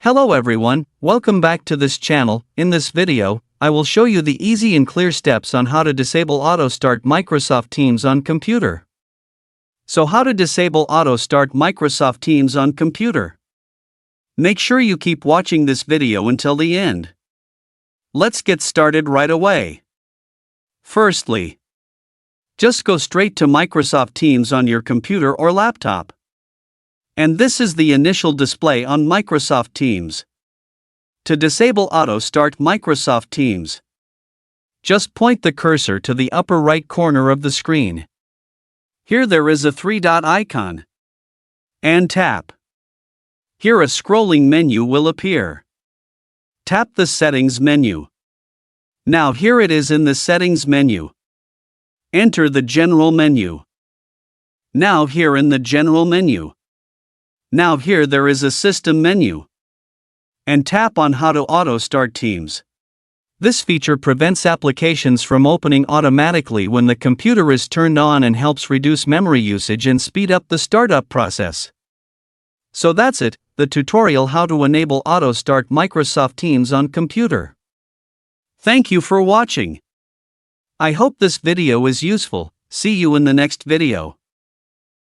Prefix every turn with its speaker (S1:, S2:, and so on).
S1: Hello everyone, welcome back to this channel. In this video, I will show you the easy and clear steps on how to disable Auto Start Microsoft Teams on computer. So how to disable Auto Start Microsoft Teams on computer? Make sure you keep watching this video until the end. Let's get started right away. Firstly, just go straight to Microsoft Teams on your computer or laptop. And this is the initial display on Microsoft Teams. To disable Auto Start Microsoft Teams, just point the cursor to the upper right corner of the screen. Here there is a three-dot icon. And tap. Here a scrolling menu will appear. Tap the Settings menu. Now here it is in the Settings menu. Enter the General menu. Now here in the General menu. Now here there is a System menu. And tap on How to Auto Start Teams. This feature prevents applications from opening automatically when the computer is turned on and helps reduce memory usage and speed up the startup process. So that's it, the tutorial how to enable Auto Start Microsoft Teams on computer. Thank you for watching. I hope this video is useful. See you in the next video.